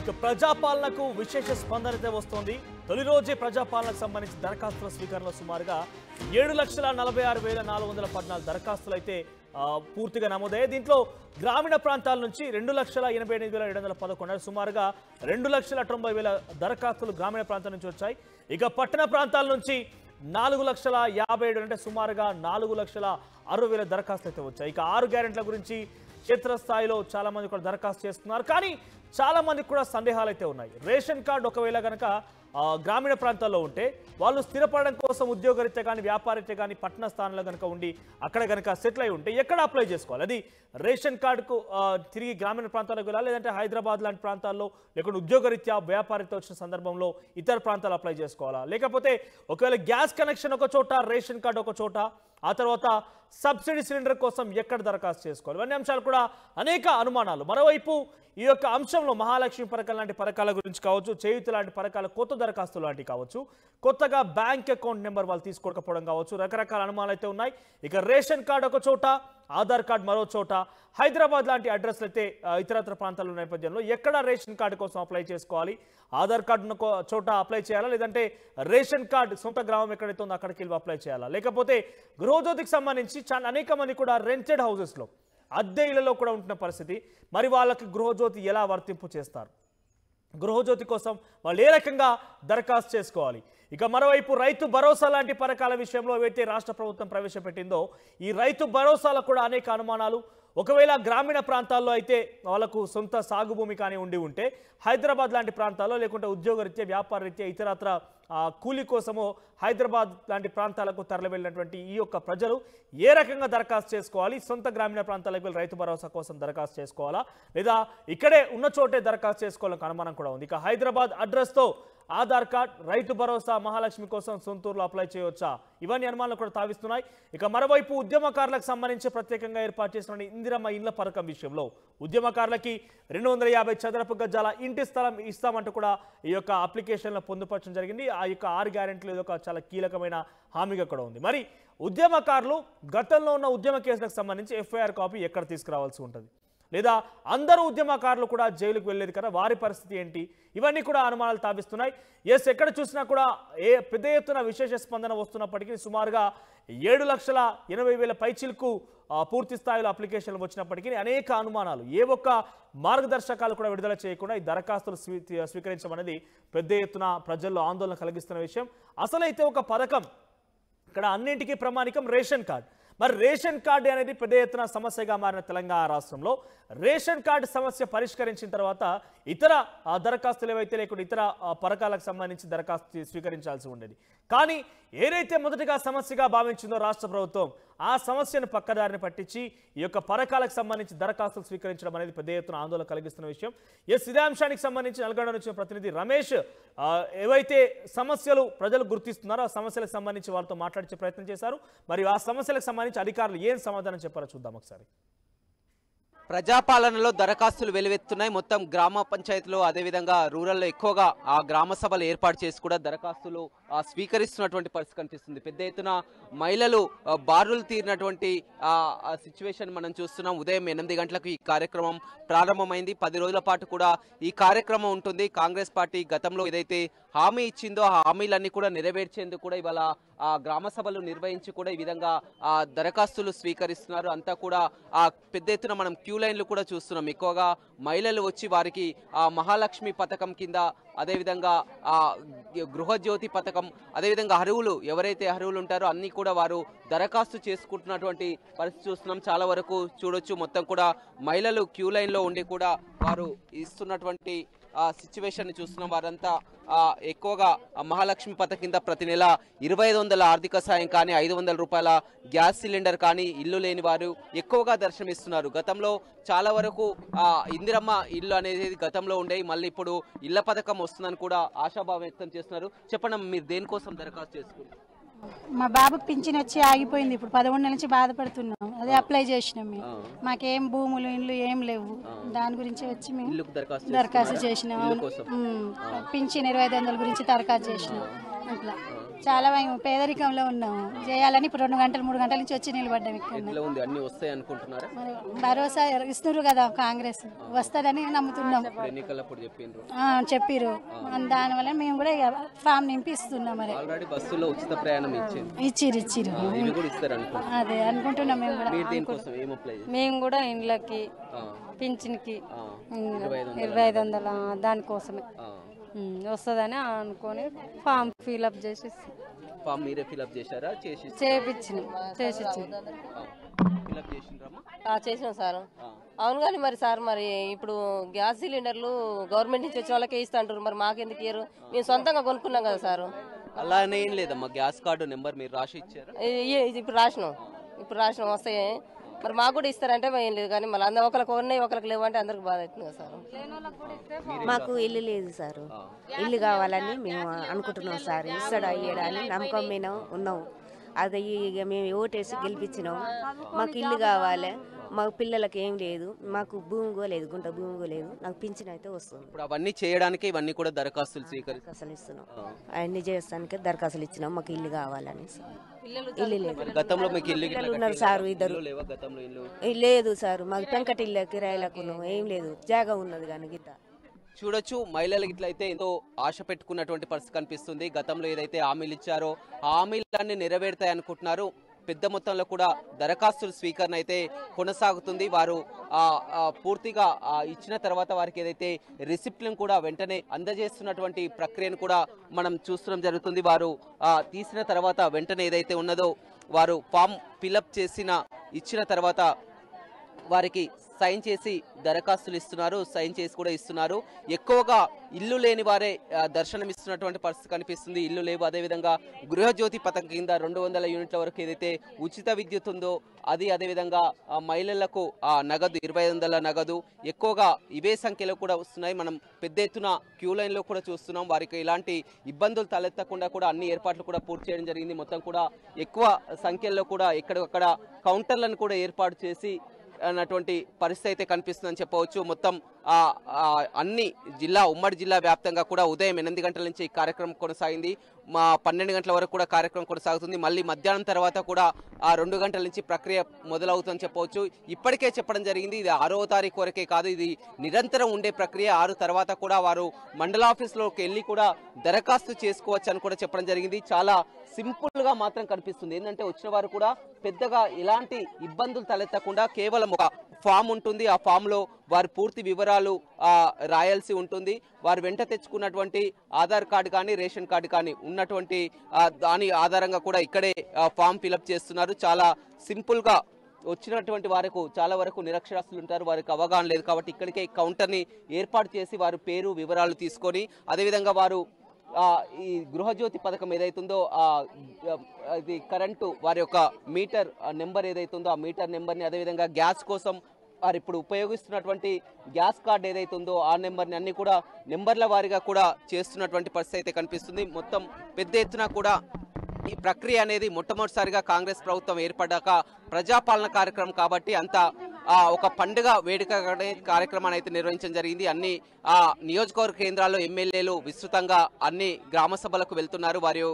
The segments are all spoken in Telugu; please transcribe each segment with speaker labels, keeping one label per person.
Speaker 1: ఇక ప్రజాపాలనకు విశేష స్పందన వస్తోంది. తొలి రోజే ప్రజాపాలనకు సంబంధించి దరఖాస్తుల స్వీకరణలో సుమారుగా 7,46,414 దరఖాస్తులు అయితే పూర్తిగా నమోదయ్యాయి. దీంట్లో గ్రామీణ ప్రాంతాల నుంచి 2,88,711 సుమారుగా 2,90,000 దరఖాస్తులు గ్రామీణ ప్రాంతాల నుంచి వచ్చాయి. ఇక పట్టణ ప్రాంతాల నుంచి 4,57,000 అంటే సుమారుగా 4,60,000 దరఖాస్తులు అయితే వచ్చాయి. ఇక 6 గ్యారెంట్ల గురించి క్షేత్రస్థాయిలో చాలా మంది కూడా దరఖాస్తు చేస్తున్నారు. కానీ చాలా మందికి కూడా సందేహాలు అయితే ఉన్నాయి. రేషన్ కార్డు ఒకవేళ కనుక గ్రామీణ ప్రాంతాల్లో ఉంటే వాళ్ళు స్థిరపడడం కోసం ఉద్యోగరీత్యా కానీ వ్యాపారీత్యా కానీ పట్టణ స్థానంలో కనుక ఉండి అక్కడ కనుక సెటిల్ అయి ఉంటే ఎక్కడ అప్లై చేసుకోవాలి? అది రేషన్ కార్డుకు తిరిగి గ్రామీణ ప్రాంతాలకు వెళ్ళాలి, లేదంటే హైదరాబాద్ లాంటి ప్రాంతాల్లో లేకుంటే ఉద్యోగరీత్యా వ్యాపారీత్యా వచ్చిన సందర్భంలో ఇతర ప్రాంతాలు అప్లై చేసుకోవాలా? లేకపోతే ఒకవేళ గ్యాస్ కనెక్షన్ ఒక చోట, రేషన్ కార్డు ఒక చోట, ఆ తర్వాత సబ్సిడీ సిలిండర్ కోసం ఎక్కడ దరఖాస్తు చేసుకోవాలి? ఇవన్నీ అంశాలు కూడా అనేక అనుమానాలు. మరోవైపు ఈ యొక్క అంశంలో మహాలక్ష్మి పథకం లాంటి పథకాల గురించి కావచ్చు, చేయూత లాంటి పథకాల కొత్త దరఖాస్తులు లాంటివి కావచ్చు, కొత్తగా బ్యాంక్ అకౌంట్ నెంబర్ వాళ్ళు తీసుకోకపోవడం కావచ్చు, రకరకాల అనుమానాలు అయితే ఉన్నాయి. ఇక రేషన్ కార్డు ఒక చోట, ఆధార్ కార్డు మరో చోట, హైదరాబాద్ లాంటి అడ్రస్లు అయితే ఇతరత్ర ప్రాంతాల నేపథ్యంలో ఎక్కడ రేషన్ కార్డు కోసం అప్లై చేసుకోవాలి? ఆధార్ కార్డు చోట అప్లై చేయాలా, లేదంటే రేషన్ కార్డు సొంత గ్రామం ఎక్కడైతే ఉందో అక్కడికి వెళ్ళి అప్లై చేయాలా? లేకపోతే గృహజ్యోతికి సంబంధించి చాలా అనేక మంది కూడా రెంటెడ్ హౌసెస్లో అద్దె ఇళ్లలో కూడా ఉంటున్న పరిస్థితి. మరి వాళ్ళకి గృహజ్యోతి ఎలా వర్తింపు చేస్తారు? గృహజ్యోతి కోసం వాళ్ళు ఏ రకంగా దరఖాస్తు చేసుకోవాలి? ఇక మరోవైపు రైతు భరోసా లాంటి పథకాల విషయంలో ఏవైతే రాష్ట్ర ప్రభుత్వం ప్రవేశపెట్టిందో ఈ రైతు భరోసాలకు కూడా అనేక అనుమానాలు. ఒకవేళ గ్రామీణ ప్రాంతాల్లో అయితే వాళ్ళకు సొంత సాగు భూమి కానీ ఉంటే హైదరాబాద్ లాంటి ప్రాంతాల్లో లేకుంటే ఉద్యోగరీత్యా వ్యాపారరీత్యా ఇతరత్ర కూలీ కోసమో హైదరాబాద్ లాంటి ప్రాంతాలకు తరలి వెళ్ళినటువంటి ఈ యొక్క ప్రజలు ఏ రకంగా దరఖాస్తు చేసుకోవాలి? సొంత గ్రామీణ ప్రాంతాలకు వెళ్ళి రైతు భరోసా కోసం దరఖాస్తు చేసుకోవాలా, లేదా ఇక్కడే ఉన్న చోటే దరఖాస్తు చేసుకోవాలని అనుమానం కూడా ఉంది. ఇక హైదరాబాద్ అడ్రస్తో ఆధార్ కార్డ్, రైతు భరోసా, మహాలక్ష్మి కోసం సొంతూరులో అప్లై చేయవచ్చా? ఇవన్నీ అనుమానాలు కూడా తావిస్తున్నాయి. ఇక మరోవైపు ఉద్యమకారులకు సంబంధించి ప్రత్యేకంగా ఏర్పాటు చేసిన ఇందిరమ్మ ఇళ్ల పథకం విషయంలో ఉద్యమకారులకి 250 చదరపు గజాల ఇంటి స్థలం ఇస్తామంటూ కూడా ఈ యొక్క అప్లికేషన్లో పొందుపరచడం జరిగింది. ఆ యొక్క 6 గ్యారెంటీలు ఇది ఒక చాలా కీలకమైన హామీగా కూడా ఉంది. మరి ఉద్యమకారులు గతంలో ఉన్న ఉద్యమ కేసులకు సంబంధించి ఎఫ్ఐఆర్ కాపీ ఎక్కడ తీసుకురావాల్సి ఉంటుంది? లేదా అందరూ ఉద్యమకారులు కూడా జైలుకు వెళ్ళేది కదా, వారి పరిస్థితి ఏంటి? ఇవన్నీ కూడా అనుమానాలు తావిస్తున్నాయి. ఎక్కడ చూసినా కూడా పెద్ద ఎత్తున విశేష స్పందన వస్తున్నప్పటికీ సుమారుగా 7,80,000 పైచిలకు పూర్తి స్థాయిలో అప్లికేషన్లు వచ్చినప్పటికీ అనేక అనుమానాలు. ఏ ఒక్క మార్గదర్శకాలు కూడా విడుదల చేయకుండా ఈ దరఖాస్తులు స్వీకరించడం అనేది పెద్ద ఎత్తున ప్రజల్లో ఆందోళన కలిగిస్తున్న విషయం. అసలైతే ఒక పథకం ఇక్కడ అన్నింటికీ ప్రమాణికం రేషన్ కార్డు. మరి రేషన్ కార్డు అనేది పెద్ద ఎత్తున సమస్యగా మారిన తెలంగాణ రాష్ట్రంలో రేషన్ కార్డు సమస్య పరిష్కరించిన తర్వాత ఇతర దరఖాస్తులు ఏవైతే లేకుండా ఇతర పథకాలకు సంబంధించి దరఖాస్తు స్వీకరించాల్సి ఉండేది. కానీ ఏదైతే మొదటిగా సమస్యగా భావించిందో రాష్ట్ర ప్రభుత్వం ఆ సమస్యను పక్కదారిని పట్టించి ఈ యొక్క పథకాలకు సంబంధించి దరఖాస్తులు స్వీకరించడం అనేది పెద్ద ఎత్తున ఆందోళన కలిగిస్తున్న విషయం. ఇదే అంశానికి సంబంధించి నల్గొండ నుంచి ప్రతినిధి రమేష్ ఏవైతే సమస్యలు ప్రజలు గుర్తిస్తున్నారో ఆ సమస్యలకు సంబంధించి వారితో మాట్లాడించే ప్రయత్నం చేశారు. మరియు ఆ సమస్యలకు సంబంధించి అధికారులు ఏం సమాధానం చెప్పారో చూద్దాం ఒకసారి.
Speaker 2: ప్రజాపాలనలో దరఖాస్తులు వెలువెత్తున్నాయి. మొత్తం గ్రామ పంచాయతీలో అదేవిధంగా రూరల్లో ఎక్కువగా ఆ గ్రామ సభలు ఏర్పాటు చేసి కూడా దరఖాస్తులు స్వీకరిస్తున్నటువంటి పరిస్థితి కనిపిస్తుంది. పెద్ద ఎత్తున మహిళలు బారులు తీరినటువంటి సిచ్యువేషన్ మనం చూస్తున్నాం. ఉదయం 8 గంటలకు ఈ కార్యక్రమం ప్రారంభమైంది. 10 రోజుల పాటు కూడా ఈ కార్యక్రమం ఉంటుంది. కాంగ్రెస్ పార్టీ గతంలో ఏదైతే హామీ ఇచ్చిందో ఆ హామీలన్నీ కూడా నెరవేర్చేందుకు కూడా ఇవాళ గ్రామ సభలు నిర్వహించి కూడా ఈ విధంగా దరఖాస్తులు స్వీకరిస్తున్నారు. అంతా కూడా పెద్ద ఎత్తున మనం క్యూ లైన్లు కూడా చూస్తున్నాం. ఎక్కువగా మహిళలు వచ్చి వారికి మహాలక్ష్మి పథకం కింద అదేవిధంగా గృహజ్యోతి పథకం అదేవిధంగా అర్హులు ఎవరైతే అర్హులు ఉంటారో అన్ని కూడా వారు దరఖాస్తు చేసుకుంటున్నటువంటి పరిస్థితి చూస్తున్నాం. చాలా వరకు చూడొచ్చు మొత్తం కూడా మహిళలు క్యూ లైన్లో ఉండి కూడా వారు ఇస్తున్నటువంటి సిచ్యువేషన్ చూస్తున్నాం. వారంతా ఎక్కువగా మహాలక్ష్మి పథకం కింద ప్రతి నెల 2,500 ఆర్థిక సాయం కానీ 500 రూపాయల గ్యాస్ సిలిండర్ కానీ ఇల్లు లేని వారు ఎక్కువగా దర్శనమిస్తున్నారు. గతంలో చాలా వరకు ఇందిరమ్మ ఇల్లు అనేది గతంలో ఉండేవి, మళ్ళీ ఇప్పుడు ఇళ్ల పథకం వస్తుందని కూడా ఆశాభావం వ్యక్తం చేస్తున్నారు. చెప్పండి, మీరు దేనికోసం దరఖాస్తు చేసుకున్నారు?
Speaker 3: మా బాబుకి పింఛన్ వచ్చి ఆగిపోయింది. ఇప్పుడు 11 నెలల నుంచి బాధపడుతున్నాం. అదే అప్లై చేసినాం. మేము మాకేం భూములు ఇండ్లు ఏం లేవు. దాని గురించి వచ్చి మేము దరఖాస్తు చేసినాం. పింఛన్ 2,500 గురించి దరఖాస్తు చేసినాం. అట్లా చాలా మేము పేదరికంలో ఉన్నాము. చేయాలని ఇప్పుడు 2 గంటలు 3 గంటల నుంచి వచ్చి నిలబడ్డాం ఇక్కడ.
Speaker 2: అన్ని వస్తాయి అనుకుంటున్నారా?
Speaker 3: మరి భరోసా ఇస్తున్నారు కదా కాంగ్రెస్, వస్తుందని నమ్ముతున్నాం. చెప్పిరు, దానివల్ల మేము కూడా ఫామ్ నింపి ఇస్తున్నాం. మరి
Speaker 2: బస్సులో ఉచిత ప్రయాణం
Speaker 3: ఇచ్చిరు అదే అనుకుంటున్నాం. మేము కూడా
Speaker 4: మేము కూడా ఇండ్లకి పింఛన్కి 2500 దానికోసమే వస్తుందని అనుకొని ఫామ్ ఫిల్అప్ చేసి
Speaker 2: ఫామ్ మీరే ఫిల్అప్ చేశారా?
Speaker 4: చేసినాం
Speaker 5: సార్. అవును కానీ మరి సార్, మరి ఇప్పుడు గ్యాస్ సిలిండర్లు గవర్నమెంట్ నుంచి వచ్చే వాళ్ళకే ఇస్తా అంటారు, మరి మాకెందుకు ఇయ్యరు? మేము సొంతంగా కొనుక్కున్నాం కదా సార్.
Speaker 2: అలానే ఏం లేదమ్మా, గ్యాస్ కార్డు నెంబర్ మీరు రాసి ఇచ్చారా?
Speaker 5: ఇప్పుడు రాసినాం వస్తాయి. మరి మాకు కూడా ఇస్తారంటే ఏం లేదు, కానీ మళ్ళీ అందరూ ఒకరికి ఉన్నాయి ఒకరికి లేవు అంటే అందరికి బాధ అవుతుంది కదా సార్.
Speaker 6: మాకు ఇల్లు లేదు సార్, ఇల్లు కావాలని మేము అనుకుంటున్నాం సార్. ఇస్తాడా అయ్యాడా అని నమ్మకం మేము ఉన్నాం. అది ఇక మేము ఓటేసి గెలిపించినాం. మాకు ఇల్లు కావాలి, మాకు పిల్లలకి ఏం లేదు, మాకు భూమి లేదు, గుంట భూమి లేదు, నాకు పింఛన్ అయితే వస్తుంది.
Speaker 2: ఇప్పుడు అవన్నీ చేయడానికి ఇవన్నీ కూడా దరఖాస్తులు
Speaker 6: దరఖాస్తులు ఇస్తున్నాం. అవన్నీ చేస్తానికి దరఖాస్తులు ఇచ్చినాం. మాకు ఇల్లు కావాలని. ఇల్లు లేదు.
Speaker 2: గతంలో మీకు ఇల్లు
Speaker 6: ఉన్నారు సార్, ఇద్దరు లేదు సార్. మాకు పెంకటి ఇల్లు కిరాయిలకు ఏం లేదు, జాగా ఉన్నది కానీ గిట్ట.
Speaker 2: చూడొచ్చు, మహిళలకు ఇట్లయితే ఎంతో ఆశ పెట్టుకున్నటువంటి పరిస్థితి కనిపిస్తుంది. గతంలో ఏదైతే హామీలు ఇచ్చారో ఆ హామీలన్నీ నెరవేరుతాయి అనుకుంటున్నారు. పెద్ద మొత్తంలో కూడా దరఖాస్తుల స్వీకరణ అయితే కొనసాగుతుంది. వారు పూర్తిగా ఇచ్చిన తర్వాత వారికి ఏదైతే రిసిప్ట్లను కూడా వెంటనే అందజేస్తున్నటువంటి ప్రక్రియను కూడా మనం చూస్తడం జరుగుతుంది. వారు తీసిన తర్వాత వెంటనే ఏదైతే ఉన్నదో వారు ఫామ్ ఫిలప్ ఇచ్చిన తర్వాత వారికి సైన్ చేసి దరఖాస్తులు ఇస్తున్నారు, సైన్ చేసి కూడా ఇస్తున్నారు. ఎక్కువగా ఇల్లు లేని వారే దర్శనమిస్తున్నటువంటి పరిస్థితి కనిపిస్తుంది. ఇల్లు లేవు. అదేవిధంగా గృహజ్యోతి పథకం కింద 200 యూనిట్ల వరకు ఏదైతే ఉచిత విద్యుత్ ఉందో అది, అదేవిధంగా మహిళలకు నగదు 2500 నగదు ఎక్కువగా ఇవే సంఖ్యలో కూడా వస్తున్నాయి. మనం పెద్ద ఎత్తున క్యూ లైన్లో కూడా చూస్తున్నాం. వారికి ఇలాంటి ఇబ్బందులు తలెత్తకుండా కూడా అన్ని ఏర్పాట్లు కూడా పూర్తి చేయడం జరిగింది. మొత్తం కూడా ఎక్కువ సంఖ్యలో కూడా ఎక్కడక్కడ కౌంటర్లను కూడా ఏర్పాటు చేసి అన్నటువంటి పరిస్థితి అయితే కనిపిస్తుందని చెప్పవచ్చు. మొత్తం అన్ని ఉమ్మడి జిల్లా వ్యాప్తంగా కూడా ఉదయం 8 గంటల నుంచి కార్యక్రమం కొనసాగింది. 12 గంటల వరకు కూడా కార్యక్రమం కొనసాగుతుంది. మళ్ళీ మధ్యాహ్నం తర్వాత కూడా 2 గంటల నుంచి ప్రక్రియ మొదలవుతుందని చెప్పవచ్చు. ఇప్పటికే చెప్పడం జరిగింది, ఇది 6వ తారీఖు వరకే కాదు, ఇది నిరంతరం ఉండే ప్రక్రియ. 6 తర్వాత కూడా వారు మండల ఆఫీసులోకి వెళ్ళి కూడా దరఖాస్తు చేసుకోవచ్చు అని కూడా చెప్పడం జరిగింది. చాలా సింపుల్ గా మాత్రం కనిపిస్తుంది. ఏంటంటే వచ్చిన వారు కూడా పెద్దగా ఎలాంటి ఇబ్బందులు తలెత్తకుండా కేవలం ఒక ఫామ్ ఉంటుంది. ఆ ఫామ్ లో వారి పూర్తి వివరాలు రాయాల్సి ఉంటుంది. వారు వెంట తెచ్చుకున్నటువంటి ఆధార్ కార్డు కానీ రేషన్ కార్డు కానీ ఉన్నటువంటి దాని ఆధారంగా కూడా ఇక్కడే ఫామ్ ఫిలప్ చేస్తున్నారు. చాలా సింపుల్ గా వచ్చినటువంటి వారికి చాలా వరకు నిరక్షరాస్యులు ఉంటారు, వారికి అవగాహన లేదు కాబట్టి ఇక్కడికే కౌంటర్ని ఏర్పాటు చేసి వారి పేరు వివరాలు తీసుకొని అదేవిధంగా వారు ఈ గృహజ్యోతి పథకం ఏదైతుందో ఇది కరెంటు వారి యొక్క మీటర్ నెంబర్ ఏదైతుందో ఆ మీటర్ నెంబర్ని, అదేవిధంగా గ్యాస్ కోసం వారు ఇప్పుడు ఉపయోగిస్తున్నటువంటి గ్యాస్ కార్డు ఏదైతుందో ఆ నెంబర్ని అన్ని కూడా నెంబర్ల వారీగా కూడా చేస్తున్నటువంటి పరిస్థితి అయితే కనిపిస్తుంది. మొత్తం పెద్ద ఎత్తున కూడా ఈ ప్రక్రియ అనేది మొట్టమొదటిసారిగా కాంగ్రెస్ ప్రభుత్వం ఏర్పడ్డాక ప్రజాపాలన కార్యక్రమం కాబట్టి అంత ఒక పండుగ వేడుక కార్యక్రమాన్ని అయితే నిర్వహించడం జరిగింది. అన్ని నియోజకవర్గ కేంద్రాల్లో ఎమ్మెల్యేలు విస్తృతంగా అన్ని గ్రామ సభలకు వెళ్తున్నారు. వారు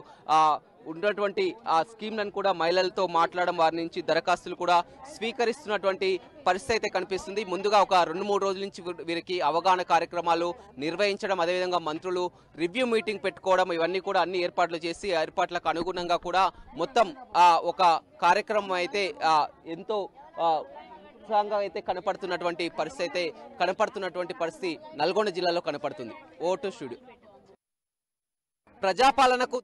Speaker 2: ఉన్నటువంటి ఆ స్కీమ్లను కూడా మహిళలతో మాట్లాడడం, వారి నుంచి దరఖాస్తులు కూడా స్వీకరిస్తున్నటువంటి పరిస్థితి అయితే కనిపిస్తుంది. ముందుగా ఒక 2-3 రోజుల నుంచి వీరికి అవగాహన కార్యక్రమాలు నిర్వహించడం, అదేవిధంగా మంత్రులు రివ్యూ మీటింగ్ పెట్టుకోవడం, ఇవన్నీ కూడా అన్ని ఏర్పాట్లు చేసి ఏర్పాట్లకు అనుగుణంగా కూడా మొత్తం ఒక కార్యక్రమం అయితే ఎంతో ఉత్సాహంగా అయితే కనపడుతున్నటువంటి పరిస్థితి నల్గొండ జిల్లాలో కనపడుతుంది. Vote studio. ప్రజాపాలనకు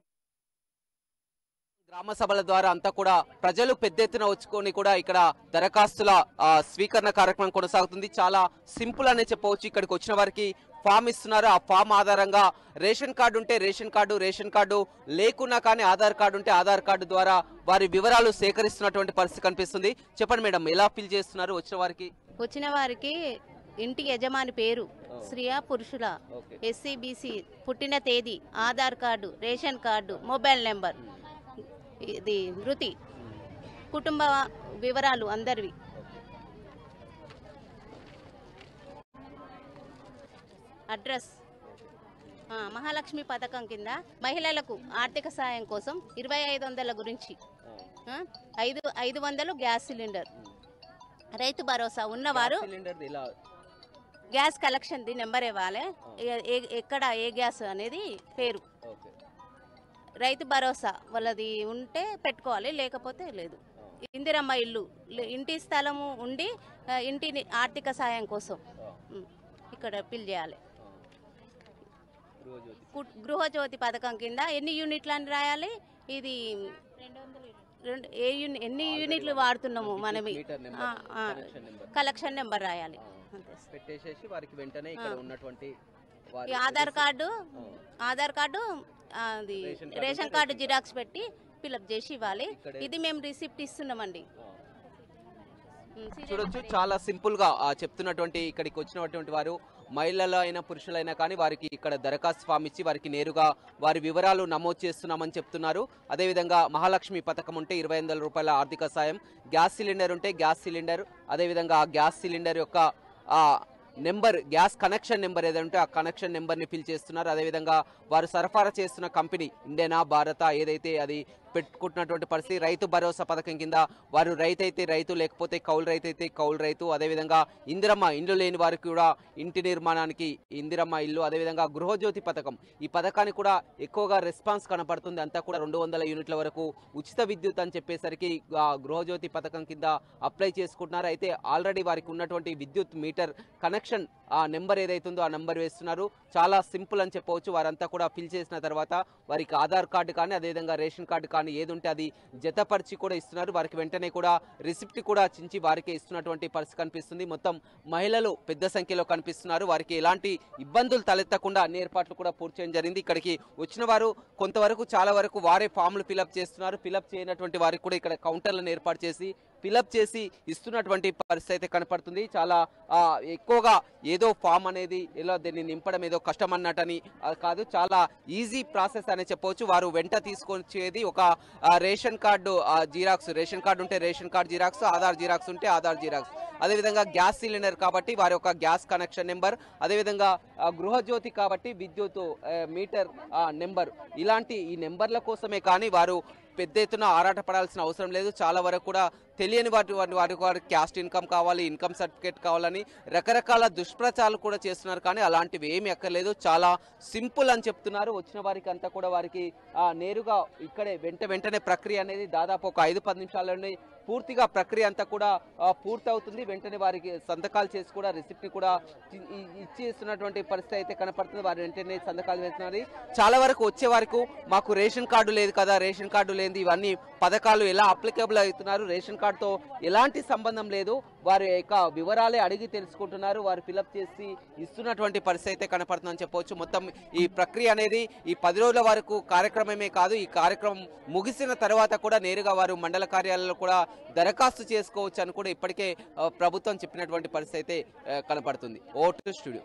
Speaker 2: గ్రామ సభల ద్వారా అంతా కూడా ప్రజలు పెద్ద ఎత్తున వచ్చుకొని కూడా ఇక్కడ దరఖాస్తుల స్వీకరణ కార్యక్రమం కొనసాగుతుంది. చాలా సింపుల్ అనే చెప్పవచ్చు. ఇక్కడికి వచ్చిన వారికి ఫామ్ ఇస్తున్నారు. ఆ ఫామ్ ఆధారంగా రేషన్ కార్డు ఉంటే రేషన్ కార్డు లేకున్నా కానీ ఆధార్ కార్డు ఉంటే ఆధార్ కార్డు ద్వారా వారి వివరాలు సేకరిస్తున్నటువంటి పరిస్థితి కనిపిస్తుంది. చెప్పండి మేడం, ఎలా ఫిల్ చేస్తున్నారు
Speaker 7: వచ్చిన వారికి ఇంటి యజమాని పేరు, స్త్రీయా పురుషుల, SCBC, పుట్టిన తేదీ, Aadhaar card, ration card, mobile number, ఇది వృత్తి, కుటుంబ వివరాలు అందరివి, అడ్రస్, మహాలక్ష్మి పథకం కింద మహిళలకు ఆర్థిక సాయం కోసం 2500 గురించి 500 గ్యాస్ సిలిండర్, రైతు భరోసా ఉన్నవారు గ్యాస్ కలెక్షన్ నెంబర్ ఇవ్వాలి, ఎక్కడ ఏ గ్యాస్ అనేది పేరు, రైతు భరోసా వాళ్ళది ఉంటే పెట్టుకోవాలి, లేకపోతే లేదు. ఇందిరమ్మ ఇల్లు, ఇంటి స్థలము ఉండి ఇంటిని ఆర్థిక సాయం కోసం ఇక్కడ ఫిల్ చేయాలి. గృహజ్యోతి పథకం కింద ఎన్ని యూనిట్లు అని రాయాలి, ఇది ఎన్ని యూనిట్లు వాడుతున్నాము మనం, కలెక్షన్ నెంబర్ రాయాలి.
Speaker 2: పెట్టేసేసి వారికి వెంటనే ఇక్కడ ఉన్నటువంటి
Speaker 7: ఆధార్ కార్డు అది రేషన్ కార్డు జిరాక్స్ పెట్టి ఫిల్అప్ చేసి ఇవ్వాలి. ఇది మేము రిసిప్ట్ ఇస్తున్నామండి.
Speaker 2: చూడొచ్చు, చాలా సింపుల్ గా చెప్తున్నటువంటి ఇక్కడికి వచ్చినటువంటి వారు మహిళలు అయినా పురుషులైనా కానీ వారికి ఇక్కడ దరఖాస్తు ఫామ్ ఇచ్చి వారికి నేరుగా వారి వివరాలు నమోదు చేస్తున్నామని చెప్తున్నారు. అదేవిధంగా మహాలక్ష్మి పథకం ఉంటే 2500 రూపాయల ఆర్థిక సాయం, గ్యాస్ సిలిండర్ ఉంటే గ్యాస్ సిలిండర్, అదేవిధంగా ఆ గ్యాస్ సిలిండర్ యొక్క నెంబర్, గ్యాస్ కనెక్షన్ నెంబర్ ఏదంటే ఆ కనెక్షన్ నెంబర్ని ఫిల్ చేస్తున్నారు. అదేవిధంగా వారు సరఫరా చేస్తున్న కంపెనీ ఇండియనా భారత ఏదైతే అది పెట్టుకుంటున్నటువంటి పరిస్థితి. రైతు భరోసా పథకం కింద వారు రైతు అయితే రైతు, లేకపోతే కౌలు రైతు అయితే కౌలు రైతు. అదేవిధంగా ఇందిరమ్మ ఇండ్లు లేని వారికి కూడా ఇంటి నిర్మాణానికి ఇందిరమ్మ ఇల్లు. అదేవిధంగా గృహజ్యోతి పథకం, ఈ పథకానికి కూడా ఎక్కువగా రెస్పాన్స్ కనపడుతుంది. అంతా కూడా 200 యూనిట్ల వరకు ఉచిత విద్యుత్ అని చెప్పేసరికి గృహజ్యోతి పథకం కింద అప్లై చేసుకుంటున్నారు. అయితే ఆల్రెడీ వారికి ఉన్నటువంటి విద్యుత్ మీటర్ కనెక్షన్ ఆ నెంబర్ ఏదైతుందో ఆ నెంబర్ వేస్తున్నారు. చాలా సింపుల్ అని చెప్పవచ్చు. వారంతా కూడా ఫిల్ చేసిన తర్వాత వారికి ఆధార్ కార్డు కానీ అదేవిధంగా రేషన్ కార్డు కానీ ఏది ఉంటే అది జతపరిచి కూడా ఇస్తున్నారు. వారికి వెంటనే కూడా రిసిప్ట్ కూడా చించి వారికి ఇస్తున్నటువంటి పరిస్థితి కనిపిస్తుంది. మొత్తం మహిళలు పెద్ద సంఖ్యలో కనిపిస్తున్నారు. వారికి ఎలాంటి ఇబ్బందులు తలెత్తకుండా అన్ని ఏర్పాట్లు కూడా పూర్తి చేయడం జరిగింది. ఇక్కడికి వచ్చిన వారు కొంతవరకు చాలా వరకు వారే ఫామ్లు ఫిలప్ చేస్తున్నారు. ఫిలప్ చేయనటువంటి వారికి కూడా ఇక్కడ కౌంటర్లను ఏర్పాటు చేసి ఫిలప్ చేసి ఇస్తున్నటువంటి పరిస్థితి అయితే కనపడుతుంది. చాలా ఎక్కువగా ఏదో ఫామ్ అనేది ఎలా దీన్ని నింపడం ఏదో కష్టం అన్నట్టని కాదు, చాలా ఈజీ ప్రాసెస్ అనే చెప్పవచ్చు. వారు వెంట తీసుకొచ్చేది ఒక ration card xerox, ration card ఉంటే ration card xerox, Aadhaar xerox ఉంటే ఆధార్ జిరాక్స్, అదేవిధంగా గ్యాస్ సిలిండర్ కాబట్టి వారి యొక్క గ్యాస్ కనెక్షన్ నెంబర్, అదేవిధంగా గృహజ్యోతి కాబట్టి విద్యుత్ మీటర్ నెంబర్, ఇలాంటి ఈ నెంబర్ల కోసమే కానీ వారు పెద్ద ఎత్తున ఆరాటపడాల్సిన అవసరం లేదు. చాలా వరకు కూడా తెలియని వారి క్యాస్ట్ ఇన్కమ్ కావాలి, ఇన్కమ్ సర్టిఫికేట్ కావాలని రకరకాల దుష్ప్రచారాలు కూడా చేస్తున్నారు. కానీ అలాంటివి ఏమీ అక్కర్లేదు, చాలా సింపుల్ అని చెప్తున్నారు. వచ్చిన వారికి అంతా కూడా వారికి నేరుగా ఇక్కడే వెంటనే ప్రక్రియ అనేది దాదాపు ఒక 5-10 నిమిషాల్లోనే పూర్తిగా ప్రక్రియ అంతా కూడా పూర్తవుతుంది. వెంటనే వారికి సంతకాలు చేసి కూడా రిసిప్ట్ని కూడా ఇచ్చేస్తున్నటువంటి పరిస్థితి అయితే కనపడుతుంది. వారు వెంటనే సంతకాలు వేస్తున్నారు. చాలా వరకు వచ్చే వరకు మాకు రేషన్ కార్డు లేదు కదా, రేషన్ కార్డు లేని ఇవన్నీ పథకాలు ఎలా అప్లికబుల్ అవుతున్నారు, రేషన్ కార్డుతో ఎలాంటి సంబంధం లేదు, వారి యొక్క వివరాలే అడిగి తెలుసుకుంటున్నారు. వారు ఫిలప్ చేసి ఇస్తున్నటువంటి పరిస్థితి అయితే కనపడుతుందని చెప్పవచ్చు. మొత్తం ఈ ప్రక్రియ అనేది ఈ 10 రోజుల వరకు కార్యక్రమమే కాదు, ఈ కార్యక్రమం ముగిసిన తర్వాత కూడా నేరుగా వారు మండల కార్యాలయంలో కూడా దరఖాస్తు చేసుకోవచ్చు అని కూడా ఇప్పటికే ప్రభుత్వం చెప్పినటువంటి పరిస్థితి అయితే కనపడుతుంది. Vote studio.